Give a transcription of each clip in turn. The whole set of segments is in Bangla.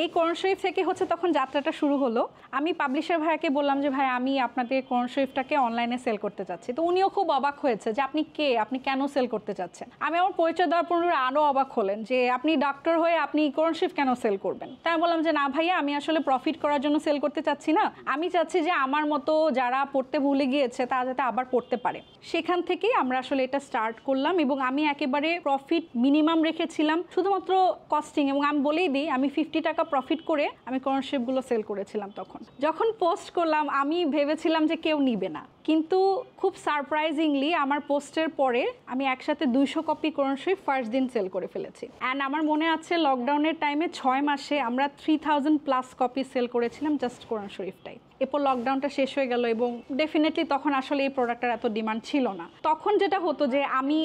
এই কোরআন শরীফ থেকে হচ্ছে তখন যাত্রাটা শুরু হলো। আমি পাবলিশার ভাইয়াকে বললাম যে ভাই আমি আপনাদের কোরআন শরীফটাকে অনলাইনে সেল করতে চাচ্ছি। তো উনিও খুব অবাক হয়েছে যে আপনি কে, আপনি কেন সেল করতে চাচ্ছেন। আমি আমার পরিচয় দেওয়ার পর আরও অবাক হলেন যে আপনি ডক্টর হয়ে আপনি কোরআন শরীফ কেন সেল করবেন। তাই আমি বললাম যে না ভাইয়া, আমি আসলে প্রফিট করার জন্য সেল করতে চাচ্ছি না, আমি চাচ্ছি যে আমার মতো যারা পড়তে ভুলে গিয়েছে তারা যাতে আবার পড়তে পারে। সেখান থেকেই আমরা আসলে এটা স্টার্ট করলাম এবং আমি একেবারে প্রফিট মিনিমাম রেখেছিলাম শুধুমাত্র কস্টিং। এবং আমি বলেই দিই, আমি 50 টাকা প্রফিট করে আমি কোরআন শরীফগুলো সেল করেছিলাম। তখন যখন পোস্ট করলাম আমি ভেবেছিলাম যে কেউ নিবে না, কিন্তু খুব সারপ্রাইজিংলি আমার পোস্টের পরে আমি একসাথে 200 কপি কোরআন শরীফ ফার্স্ট দিন সেল করে ফেলেছি। অ্যান্ড আমার মনে আছে লকডাউনের টাইমে 6 মাসে আমরা 3000+ কপি সেল করেছিলাম জাস্ট কোরআন শরীফটাই। এরপর লকডাউনটা শেষ হয়ে গেল এবং ডেফিনেটলি তখন আসলে এই প্রোডাক্টের এত ডিমান্ড ছিল না। তখন যেটা হতো যে আমি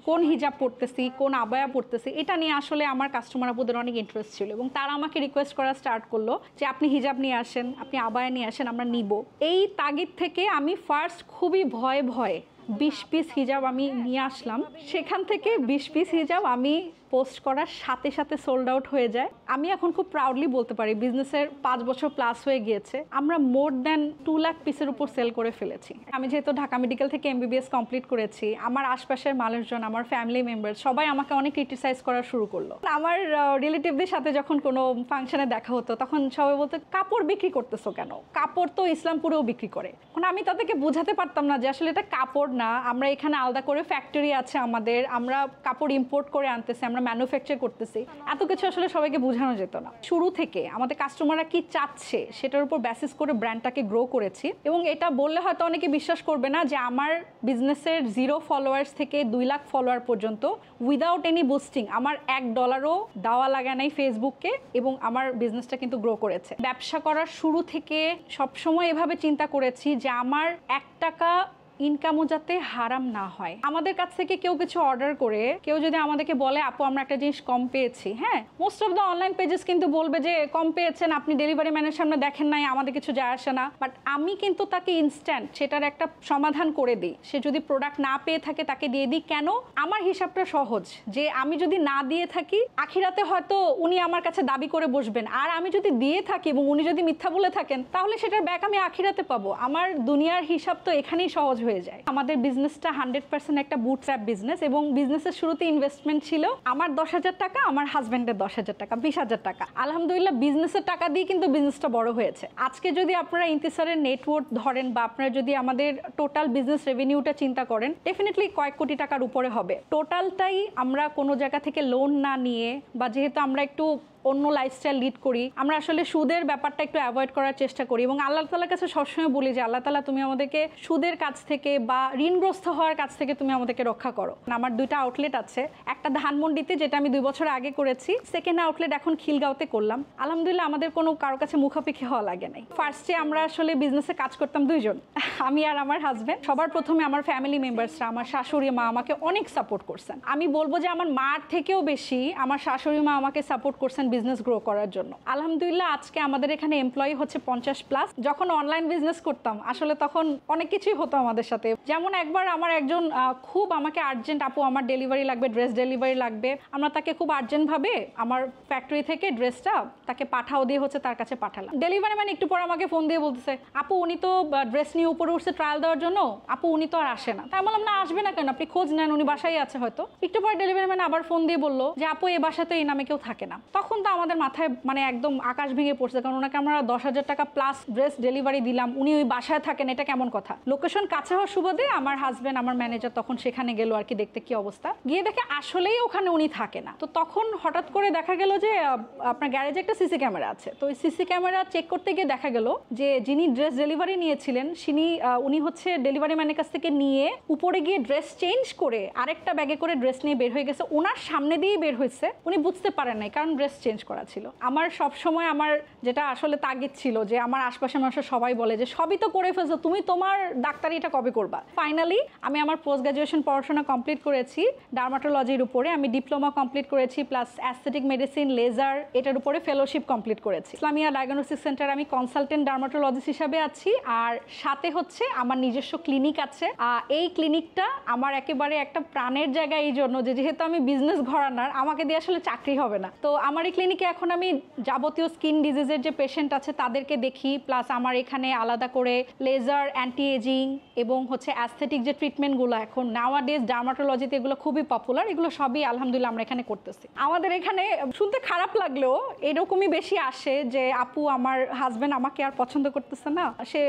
কোন হিজাব পড়তেছি, কোন আবায়া পড়তেছি, এটা নিয়ে আসলে আমার কাস্টমার আপুদের অনেক ইন্টারেস্ট ছিল এবং তারা আমাকে রিকোয়েস্ট করা স্টার্ট করলো যে আপনি হিজাব নিয়ে আসেন, আপনি আবায়া নিয়ে আসেন, আমরা নিব। এই তাগিদ থেকে আমি ফার্স্ট খুবই ভয়ে 20 পিস হিজাব আমি নিয়ে আসলাম। সেখান থেকে 20 পিস হিজাব আমি পোস্ট করার সাথে সাথে সোল্ড আউট হয়ে যায়। আমি এখন খুব প্রাউডলি বলতে পারি বিজনেসের 5 বছর প্লাস হয়ে গিয়েছে, আমরা মোর দ্যান 2 লাখ পিসের উপর সেল করে ফেলেছি। আমি যেহেতু ঢাকা মেডিকেল থেকে MBBS কমপ্লিট করেছি, আমার আশপাশের মানুষজন, আমার ফ্যামিলি মেম্বার সবাই আমাকে অনেক ক্রিটিসাইজ করা শুরু করলো। আমার রিলেটিভদের সাথে যখন কোনো ফাংশনে দেখা হতো তখন সবাই বলতো কাপড় বিক্রি করতেছো কেন, কাপড় তো ইসলামপুরেও বিক্রি করে। এখন আমি তাদেরকে বোঝাতে পারতাম না যে আসলে এটা কাপড় না, আমরা এখানে আলাদা করে ফ্যাক্টরি আছে আমাদের, আমরা কাপড় ইম্পোর্ট করে আনতেছি, আমরা ম্যানুফ্যাকচার করতেছি। এত কিছু আসলে সবাইকে বোঝানো যেত না। শুরু থেকে আমাদের কাস্টমাররা কি চাচ্ছে সেটার উপর বেসিস করে ব্র্যান্ডটাকে গ্রো করেছি। এবং এটা বললে হয়তো অনেকে বিশ্বাস করবে না যে আমার বিজনেসের 0 ফলোয়ার্স থেকে 2 লাখ ফলোয়ার পর্যন্ত উইদাউট এনি বুস্টিং আমার $1 দেওয়া লাগে নাই ফেসবুককে, এবং আমার বিজনেসটা কিন্তু গ্রো করেছে। ব্যবসা করার শুরু থেকে সবসময় এভাবে চিন্তা করেছি যে আমার 1 টাকা ইনকামও যাতে হারাম না হয়। আমাদের কাছ থেকে কেউ কিছু অর্ডার করে কেউ যদি আমাদেরকে বলে আপু আমরা একটা জিনিস কম পেয়েছি, হ্যাঁ most of the online pages কিন্তু বলবে যে কম পেয়েছেন, আপনি ডেলিভারি ম্যানের সামনে দেখেন নাই, আমাদের কিছু যায় আসে না। বাট আমি কিন্তু তাকে ইনস্ট্যান্ট সেটার একটা সমাধান করে দিই। সে যদি প্রোডাক্ট না পেয়ে থাকে তাকে দিয়ে দিই। কেন? আমার হিসাবটা সহজ, যে আমি যদি না দিয়ে থাকি আখিরাতে হয়তো উনি আমার কাছে দাবি করে বসবেন, আর আমি যদি দিয়ে থাকি এবং উনি যদি মিথ্যা বলে থাকেন তাহলে সেটার ব্যাক আমি আখিরাতে পাবো। আমার দুনিয়ার হিসাব তো এখানেই সহজ হয়ে যায়। আমাদের বিজনেসটা 100% একটা বুটস্ট্র্যাপ বিজনেস এবং বিজনেসের শুরুতে ইনভেস্টমেন্ট ছিল আমার 10,000 টাকা, আমার হাজব্যান্ডের 10,000 টাকা, 20,000 টাকা। আলহামদুলিল্লাহ বিজনেসের টাকা দিয়ে কিন্তু বিজনেসটা বড় হয়েছে। আজকে যদি আপনারা ইন্তিসারের নেটওয়ার্থ ধরেন বা আপনারা যদি আমাদের টোটাল বিজনেস রেভিনিউটা চিন্তা করেন, ডেফিনেটলি কয়েক কোটি টাকার উপরে হবে। টোটালটাই আমরা কোনো জায়গা থেকে লোন না নিয়ে, বা যেহেতু আমরা একটু অন্য লাইফস্টাইল লিড করি, আমরা আসলে সুদের ব্যাপারটা একটু অ্যাভয়েড করার চেষ্টা করি এবং আল্লাহ তাআলার কাছে সবসময় বলি যে আল্লাহ তাআলা তুমি আমাদেরকে সুদের কাছ থেকে বা ঋণগ্রস্ত হওয়ার কাছ থেকে তুমি আমাদেরকে রক্ষা করো। আমার 2টা আউটলেট আছে, একটা ধানমন্ডিতে যেটা আমি 2 বছর আগে করেছি, সেকেন্ড আউটলেট এখন খিলগাঁওতে করলাম। আলহামদুলিল্লাহ আমাদের কোনো কারো কাছে মুখাপেক্ষি হওয়া লাগে নাই। ফার্স্টে আমরা আসলে বিজনেসে কাজ করতাম 2 জন, আমি আর আমার হাজব্যান্ড। সবার প্রথমে আমার ফ্যামিলি মেম্বার্সরা, আমার শাশুড়ি মা আমাকে অনেক সাপোর্ট করছেন। আমি বলবো যে আমার মার থেকেও বেশি আমার শাশুড়ি মা আমাকে সাপোর্ট করছেন বিজনেস গ্রো করার জন্য। আলহামদুলিল্লাহ আজকে আমাদের এখানে এমপ্লয়ি হচ্ছে 50+। যখন অনলাইন বিজনেস করতাম আসলে তখন অনেক কিছুই হতো আমাদের সাথে। যেমন একবার আমার একজন খুব আমাকে আর্জেন্ট, আপু আমার ডেলিভারি লাগবে, ড্রেস ডেলিভারি লাগবে। আমরা তাকে খুব আর্জেন্টভাবে আমার ফ্যাক্টরি থেকে ড্রেসটা তাকে পাঠাও দিয়ে হচ্ছে তার কাছে পাঠালাম। ডেলিভারি ম্যান একটু পর আমাকে ফোন দিয়ে বলতেছে আপু উনি তো ড্রেস নিয়ে উপরে উঠছে ট্রায়াল দেওয়ার জন্য, আপু উনি তো আর আসে না। তাই বললাম না আসবে না কেন, আপনি খোঁজ নেন, উনি বাসায় আছে হয়তো। একটু পর ডেলিভারি ম্যান আবার ফোন দিয়ে বললো যে আপু এই বাসাতে এই নামে কেউ থাকে না। তখন তো আমাদের মাথায় মানে একদম আকাশ ভেঙে পড়ছে, কারণ ওনাকে আমরা 10,000 টাকা প্লাস ড্রেস ডেলিভারি দিলাম, উনি ওই বাসায় থাকেন, এটা কেমন কথা। লোকেশন কাছে হওয়ার সুবাদে আমার হাজব্যান্ড আমার ম্যানেজার তখন সেখানে গেল আর কি দেখতে কি অবস্থা। গিয়ে দেখে আসলেই ওখানে উনি থাকে না। তো তখন হঠাৎ করে দেখা গেল যে আপনার গ্যারেজে একটা সিসি ক্যামেরা আছে। তো ওই সিসি ক্যামেরা চেক করতে গিয়ে দেখা গেল যে যিনি ড্রেস ডেলিভারি নিয়েছিলেন উনি হচ্ছে ডেলিভারি ম্যানের কাছ থেকে নিয়ে উপরে গিয়ে ড্রেস চেঞ্জ করে আরেকটা ব্যাগে করে ড্রেস নিয়ে বের হয়ে গেছে। ওনার সামনে দিয়েই বের হয়েছে, উনি বুঝতে পারেন নাই কারণ ড্রেস চেঞ্জ করা ছিল। আমার সবসময় আমার যেটা আসলে তাগিদ ছিল যে আমার আশপাশের মানুষ সবাই বলে যে সবই তো করে ফেলছো, তুমি তোমার ডাক্তারিটা কবে করবা। ফাইনালি আমি আমার পোস্ট গ্রাজুয়েশন পড়াশোনা কমপ্লিট করেছি ডার্মাটোলজির উপরে। আমি ডিপ্লোমা কমপ্লিট করেছি প্লাস অ্যাস্থেটিক মেডিসিন, লেজার এটার উপরে ফেলোশিপ কমপ্লিট করেছি। ইসলামিয়া ডায়াগনস্টিক সেন্টার আমি কনসালটেন্ট ডার্মাটোলজিস্ট হিসাবে আছি, আর সাথে হচ্ছে আমার নিজস্ব ক্লিনিক আছে। এই ক্লিনিকটা আমার একেবারে একটা প্রাণের জায়গা, এই জন্য যে যেহেতু আমি বিজনেস ঘরানার, আমাকে দিয়ে আসলে চাকরি হবে না। তো আমার এই ক্লিনিকে এখন আমি যাবতীয় স্কিন ডিজিজের যে পেশেন্ট আছে তাদেরকে দেখি, প্লাস আমার এখানে আলাদা করে লেজার, অ্যান্টি এজিং এবং হচ্ছে অ্যাস্থেটিক যে ট্রিটমেন্টগুলো এখন নাওয়াডেজ ডার্মাটোলজিতে এগুলো খুবই পপুলার, এগুলো সবই আলহামদুলিল্লাহ আমরা এখানে করতেছি। আমাদের এখানে শুনতে খারাপ লাগলেও এরকমই বেশি আসে যে আপু আমার হাজব্যান্ড আমাকে আর পছন্দ করতেছে না, সে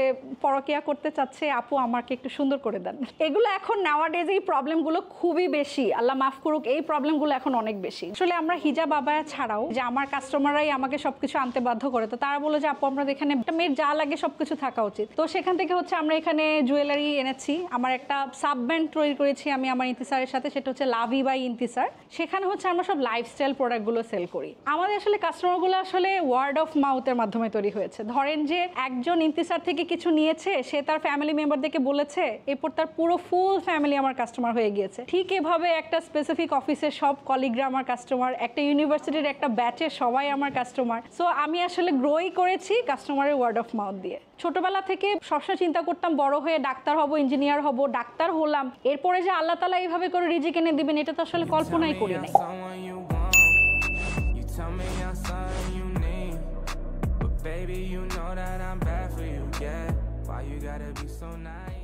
পরকিয়া করতে চাচ্ছে, আপু আমাকে একটু সুন্দর করে দেন। এগুলো এখন নাওয়াডেজ এই প্রবলেমগুলো খুবই বেশি, আল্লাহ মাফ করুক, এই প্রবলেমগুলো এখন অনেক বেশি। আসলে আমরা হিজাব আবায়া ছাড়াও যে আমার কাস্টমাররাই আমাকে সবকিছু আনতে বাধ্য করে, তো তারা বলে যে আপু আমাদের এখানে একটা মেয়ের যা লাগে সবকিছু থাকা উচিত। তো সেখান থেকে হচ্ছে আমরা এখানে জুয়েলারি এনেছি, আমার একটা সাব ব্র্যান্ড তৈরি করেছি আমি আমার ইন্তিসারের সাথে, সেটা হচ্ছে লাভি বাই ইন্তিসার। সেখানে হচ্ছে আমরা সব লাইফস্টাইল প্রোডাক্টগুলো সেল করি। আমাদের আসলে কাস্টমারগুলো আসলে ওয়ার্ড অফ মাউথের মাধ্যমে তৈরি হয়েছে। ধরেন যে একজন ইন্তিসার থেকে কিছু নিয়েছে, সে তার ফ্যামিলি মেম্বারদেরকে বলেছে, এরপর তার পুরো ফুল ফ্যামিলি আমার কাস্টমার হয়ে গিয়েছে। ঠিক এভাবে একটা স্পেসিফিক অফিসের সব কলিগরা আমার কাস্টমার, একটা ইউনিভার্সিটির একটা ব্যাচের সবাই আমার কাস্টমার। সো আমি আসলে গ্রোই করেছি কাস্টমারের ওয়ার্ড অফ মাউথ দিয়ে। ছোটবেলা থেকে সবসময় চিন্তা করতাম বড় হয়ে ডাক্তার হব, ইঞ্জিনিয়ার হব, ডাক্তার হলাম, এরপরে যে আল্লাহ তাআলা এইভাবে করে রিজিক এনে দিবেন এটা তো আসলে কল্পনাই করি নাই। Baby, you know that I'm bad for you, yeah. Why you gotta be so nice?